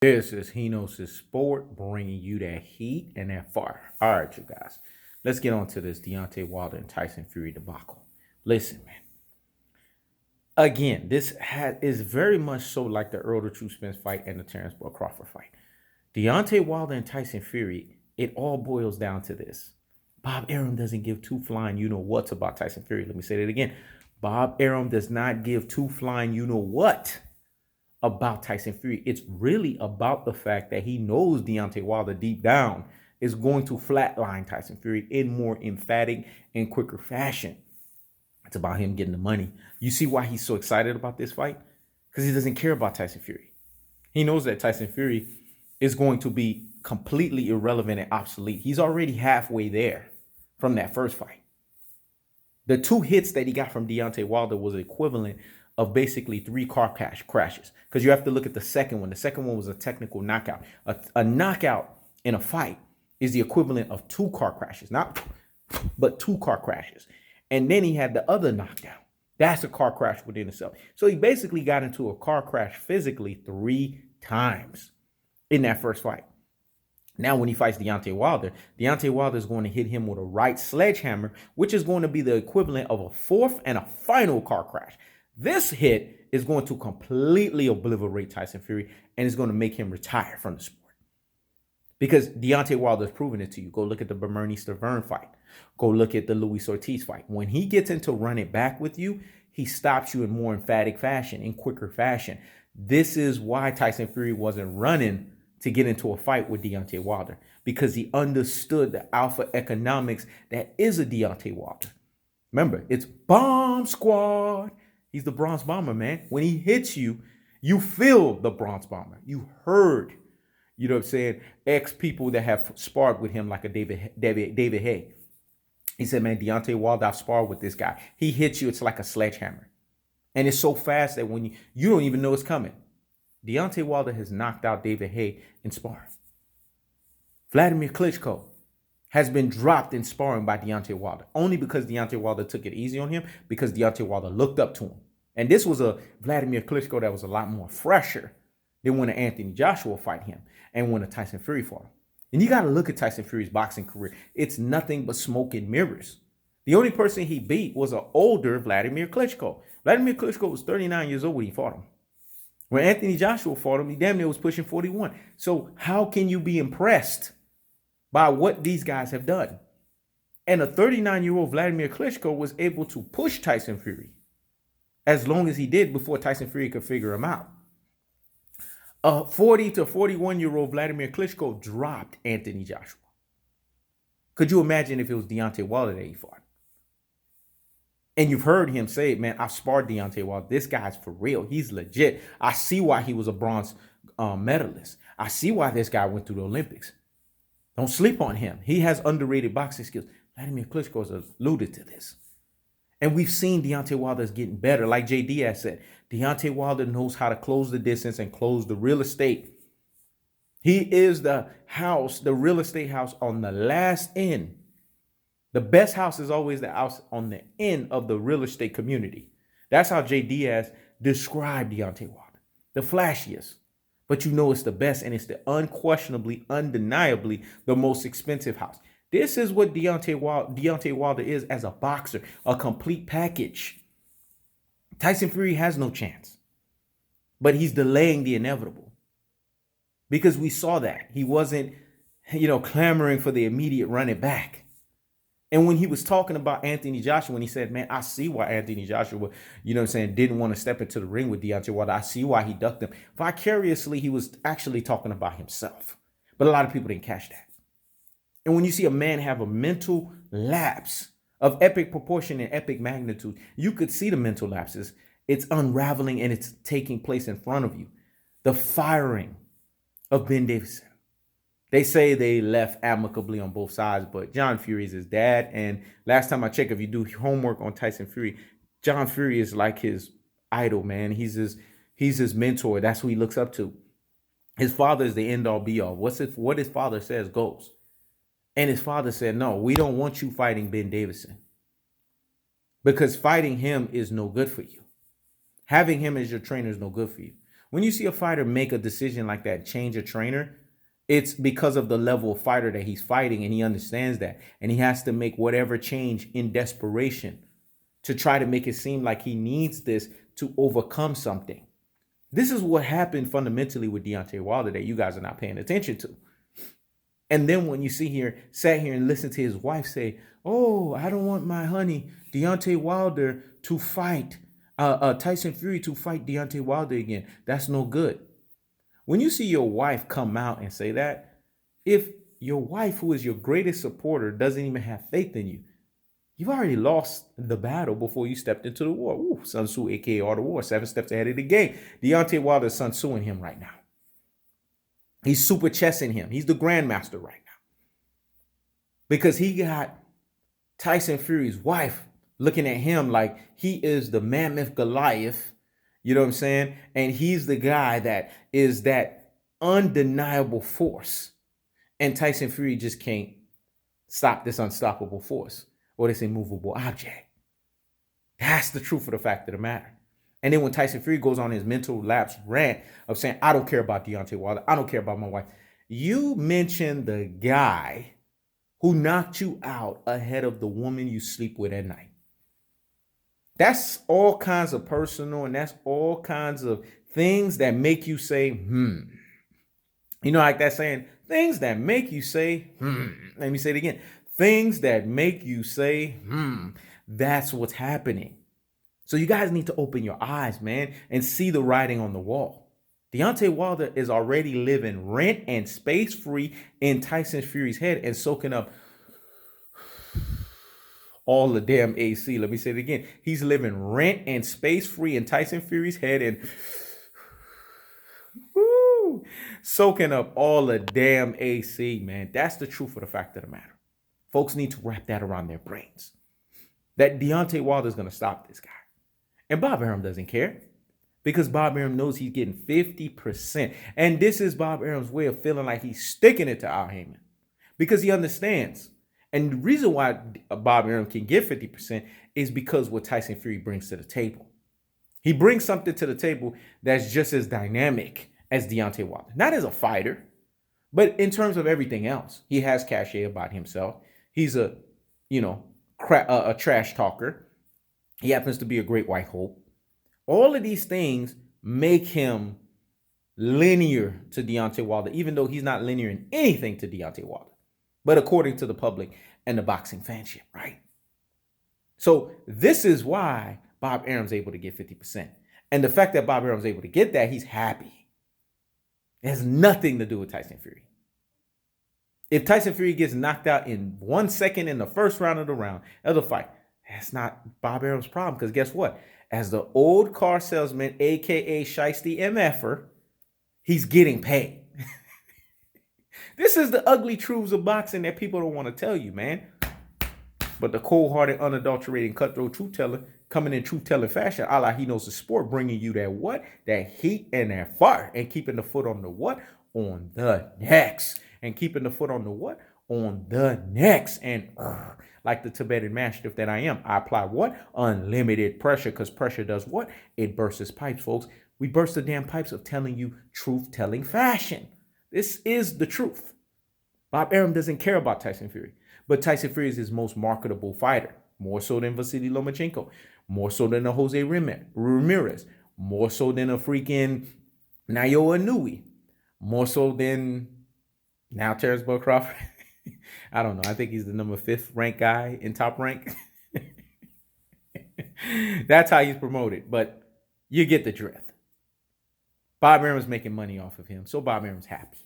This is Hino's Sport bringing you that heat and that fire. All right, you guys, let's get on to this Deontay Wilder and Tyson Fury debacle. Listen, man. Again, is very much so like the Earl the True Spence fight and the Terrence Bud Crawford fight. Deontay Wilder and Tyson Fury, it all boils down to this. Bob Arum doesn't give two flying you know what's about Tyson Fury. Let me say that again. Bob Arum does not give two flying you know what about Tyson Fury. It's really about the fact that he knows Deontay Wilder deep down is going to flatline Tyson Fury in more emphatic and quicker fashion. It's about him getting the money. You see why he's so excited about this fight? Because he doesn't care about Tyson Fury. He knows that Tyson Fury is going to be completely irrelevant and obsolete. He's already halfway there from that first fight. The two hits that he got from Deontay Wilder was equivalent of basically three car crashes. Because you have to look at the second one. The second one was a technical knockout. A knockout in a fight is the equivalent of two car crashes. But two car crashes. And then he had the other knockdown. That's a car crash within itself. So he basically got into a car crash physically 3 times in that first fight. Now, when he fights Deontay Wilder is going to hit him with a right sledgehammer, which is going to be the equivalent of a fourth and a final car crash. This hit is going to completely obliterate Tyson Fury and is going to make him retire from the sport. Because Deontay Wilder has proven it to you. Go look at the Bermani-Stavern fight. Go look at the Luis Ortiz fight. When he gets into running back with you, he stops you in more emphatic fashion, in quicker fashion. This is why Tyson Fury wasn't running to get into a fight with Deontay Wilder, because he understood the alpha economics that is a Deontay Wilder. Remember, it's Bomb Squad. He's the Bronze Bomber, man. When he hits you, you feel the Bronze Bomber. You heard, you know what I'm saying, ex-people that have sparred with him like a David Hay. He said, man, Deontay Wilder, I've sparred with this guy. He hits you, it's like a sledgehammer. And it's so fast that when you don't even know it's coming. Deontay Wilder has knocked out David Hay in sparring. Vladimir Klitschko has been dropped in sparring by Deontay Wilder, only because Deontay Wilder took it easy on him, because Deontay Wilder looked up to him. And this was a Vladimir Klitschko that was a lot more fresher than when Anthony Joshua fight him and when a Tyson Fury fought him. And you got to look at Tyson Fury's boxing career. It's nothing but smoke and mirrors. The only person he beat was an older Vladimir Klitschko. Vladimir Klitschko was 39 years old when he fought him. When Anthony Joshua fought him, he damn near was pushing 41. So how can you be impressed by what these guys have done? And a 39-year-old Vladimir Klitschko was able to push Tyson Fury as long as he did before Tyson Fury could figure him out. A 40 to 41-year-old Vladimir Klitschko dropped Anthony Joshua. Could you imagine if it was Deontay Wilder that he fought? And you've heard him say, man, I've sparred Deontay Wilder. This guy's for real. He's legit. I see why he was a bronze medalist. I see why this guy went through the Olympics. Don't sleep on him. He has underrated boxing skills. Vladimir Klitschko has alluded to this. And we've seen Deontay Wilder's getting better. Like J. Diaz said, Deontay Wilder knows how to close the distance and close the real estate. He is the real estate house on the last end. The best house is always the house on the end of the real estate community. That's how J. Diaz described Deontay Wilder. The flashiest. But you know it's the best, and it's the unquestionably, undeniably the most expensive house. This is what Deontay Wilder is as a boxer, a complete package. Tyson Fury has no chance, but he's delaying the inevitable, because we saw that he wasn't, clamoring for the immediate running back. And when he was talking about Anthony Joshua, when he said, man, I see why Anthony Joshua, didn't want to step into the ring with Deontay Wilder. I see why he ducked him. Vicariously, he was actually talking about himself. But a lot of people didn't catch that. And when you see a man have a mental lapse of epic proportion and epic magnitude, you could see the mental lapses. It's unraveling and it's taking place in front of you. The firing of Ben Davison. They say they left amicably on both sides, but John Fury is his dad. And last time I checked, if you do homework on Tyson Fury, John Fury is like his idol, man. He's his mentor. That's who he looks up to. His father is the end all be all. What his father says goes. And his father said, no, we don't want you fighting Ben Davison, because fighting him is no good for you. Having him as your trainer is no good for you. When you see a fighter make a decision like that, change a trainer, it's because of the level of fighter that he's fighting, and he understands that. And he has to make whatever change in desperation to try to make it seem like he needs this to overcome something. This is what happened fundamentally with Deontay Wilder that you guys are not paying attention to. And then when you sat here and listen to his wife say, "Oh, I don't want my honey Deontay Wilder to fight Tyson Fury to fight Deontay Wilder again. That's no good." When you see your wife come out and say that, if your wife, who is your greatest supporter, doesn't even have faith in you, you've already lost the battle before you stepped into the war. Ooh, Sun Tzu, aka Art of War, 7 steps ahead of the game. Deontay Wilder is Sun Tzuing him right now. He's super chessing him. He's the grandmaster right now. Because he got Tyson Fury's wife looking at him like he is the mammoth Goliath. You know what I'm saying? And he's the guy that is that undeniable force. And Tyson Fury just can't stop this unstoppable force, or this immovable object. That's the truth of the fact of the matter. And then when Tyson Fury goes on his mental lapse rant of saying, "I don't care about Deontay Wilder. I don't care about my wife." You mentioned the guy who knocked you out ahead of the woman you sleep with at night. That's all kinds of personal, and that's all kinds of things that make you say, You know, like that saying, things that make you say, Let me say it again. Things that make you say, That's what's happening. So you guys need to open your eyes, man, and see the writing on the wall. Deontay Wilder is already living rent and space free in Tyson Fury's head and soaking up all the damn AC. Let me say it again. He's living rent and space free in Tyson Fury's head and soaking up all the damn AC, man. That's the truth of the fact of the matter. Folks need to wrap that around their brains. That Deontay Wilder is going to stop this guy. And Bob Arum doesn't care, because Bob Arum knows he's getting 50%. And this is Bob Arum's way of feeling like he's sticking it to Al Heyman, because he understands. And the reason why Bob Arum can get 50% is because what Tyson Fury brings to the table. He brings something to the table that's just as dynamic as Deontay Wilder. Not as a fighter, but in terms of everything else. He has cachet about himself. He's a trash talker. He happens to be a great white hope. All of these things make him linear to Deontay Wilder, even though he's not linear in anything to Deontay Wilder. But according to the public and the boxing fanship, right? So this is why Bob Arum's able to get 50%. And the fact that Bob Arum's able to get that, he's happy. It has nothing to do with Tyson Fury. If Tyson Fury gets knocked out in 1 second in the first round of the fight, that's not Bob Arum's problem. Because guess what? As the old car salesman, a.k.a. Shiesty MFer, he's getting paid. This is the ugly truths of boxing that people don't want to tell you, man. But the cold-hearted, unadulterated, cutthroat truth-teller coming in truth-telling fashion, a la He Knows the Sport, bringing you that what? That heat and that fire. And keeping the foot on the what? On the necks. And keeping the foot on the what? On the necks. And like the Tibetan mastiff that I am, I apply what? Unlimited pressure, because pressure does what? It bursts pipes, folks. We burst the damn pipes of telling you truth-telling fashion. This is the truth. Bob Arum doesn't care about Tyson Fury, but Tyson Fury is his most marketable fighter, more so than Vasily Lomachenko, more so than a Jose Ramirez, more so than a freaking Naoya Inoue, more so than now Terrence Bud Crawford. I don't know. I think he's the number 5th ranked guy in Top Rank. That's how he's promoted, but you get the drift. Bob Arum's making money off of him, so Bob Arum's happy.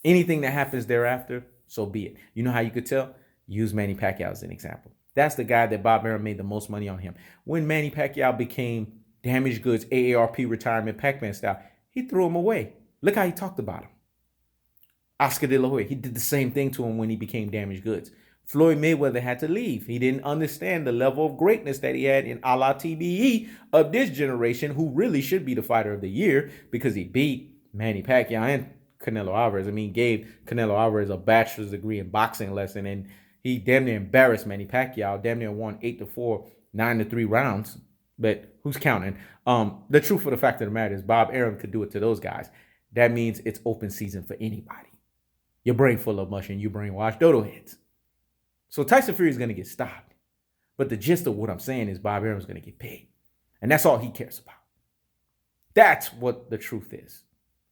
Anything that happens thereafter, so be it. You know how you could tell? Use Manny Pacquiao as an example. That's the guy that Bob Arum made the most money on him. When Manny Pacquiao became damaged goods, AARP retirement, Pac-Man style, he threw him away. Look how he talked about him. Oscar De La Hoya, he did the same thing to him when he became damaged goods. Floyd Mayweather had to leave. He didn't understand the level of greatness that he had in a la TBE of this generation, who really should be the fighter of the year, because he beat Manny Pacquiao and Canelo Alvarez. I mean, gave Canelo Alvarez a bachelor's degree in boxing lesson, and he damn near embarrassed Manny Pacquiao, damn near won 8-4, 9-3 rounds. But who's counting? The truth of the fact of the matter is Bob Arum could do it to those guys. That means it's open season for anybody. Your brain full of mush and you brainwash dodo heads. So Tyson Fury is going to get stopped. But the gist of what I'm saying is Bob Arum is going to get paid. And that's all he cares about. That's what the truth is.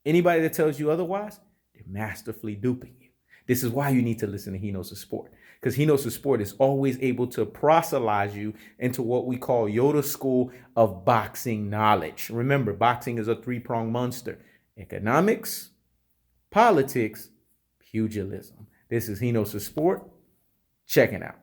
Anybody that tells you otherwise, they're masterfully duping you. This is why you need to listen to He Knows the Sport. Because He Knows the Sport is always able to proselytize you into what we call Yoda School of boxing knowledge. Remember, boxing is a three-pronged monster. Economics, politics, pugilism. This is He Knows the Sport. Check it out.